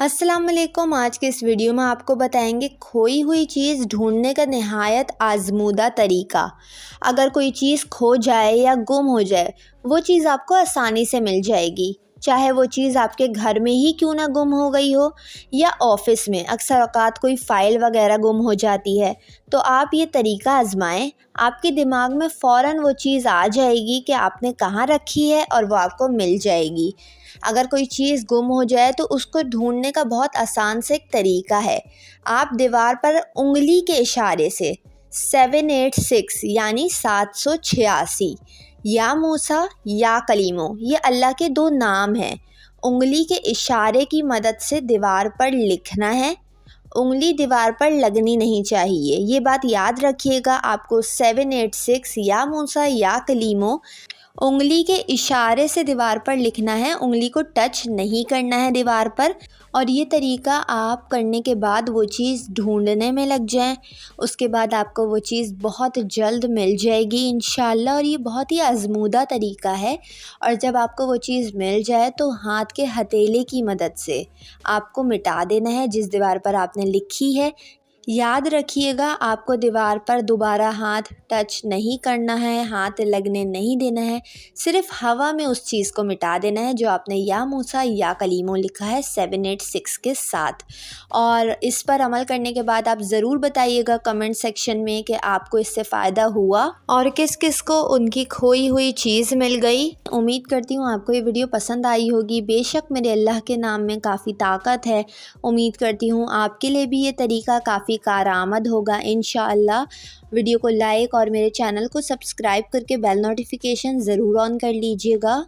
अस्सलाम वालेकुम। आज के इस वीडियो में आपको बताएंगे खोई हुई चीज़ ढूंढने का नहायत आजमूदा तरीका। अगर कोई चीज़ खो जाए या गुम हो जाए, वो चीज़ आपको आसानी से मिल जाएगी, चाहे वो चीज़ आपके घर में ही क्यों ना गुम हो गई हो या ऑफिस में। अक्सर औक़ात कोई फ़ाइल वगैरह गुम हो जाती है, तो आप ये तरीका आजमाएं। आपके दिमाग में फ़ौरन वो चीज़ आ जाएगी कि आपने कहाँ रखी है और वो आपको मिल जाएगी। अगर कोई चीज़ गुम हो जाए तो उसको ढूंढने का बहुत आसान से एक तरीका है। आप दीवार पर उंगली के इशारे से 786 यानी 786 या मूसा या कलीमो, ये अल्लाह के दो नाम हैं, उंगली के इशारे की मदद से दीवार पर लिखना है। उंगली दीवार पर लगनी नहीं चाहिए, ये बात याद रखिएगा। आपको 786 या मूसा या कलीमो उंगली के इशारे से दीवार पर लिखना है, उंगली को टच नहीं करना है दीवार पर। और ये तरीका आप करने के बाद वो चीज़ ढूंढने में लग जाएं, उसके बाद आपको वो चीज़ बहुत जल्द मिल जाएगी इंशाल्लाह। और ये बहुत ही आजमूदा तरीका है। और जब आपको वो चीज़ मिल जाए तो हाथ के हथेले की मदद से आपको मिटा देना है जिस दीवार पर आपने लिखी है। याद रखिएगा, आपको दीवार पर दोबारा हाथ टच नहीं करना है, हाथ लगने नहीं देना है, सिर्फ हवा में उस चीज़ को मिटा देना है जो आपने या मूसा या कलीमो लिखा है 786 के साथ। और इस पर अमल करने के बाद आप ज़रूर बताइएगा कमेंट सेक्शन में कि आपको इससे फ़ायदा हुआ और किस किस को उनकी खोई हुई चीज़ मिल गई। उम्मीद करती हूँ आपको ये वीडियो पसंद आई होगी। बेशक मेरे अल्लाह के नाम में काफ़ी ताकत है। उम्मीद करती हूँ आपके लिए भी ये तरीका काफ़ी कारआमद होगा इंशाअल्लाह। वीडियो को लाइक और मेरे चैनल को सब्सक्राइब करके बेल नोटिफिकेशन ज़रूर ऑन कर लीजिएगा।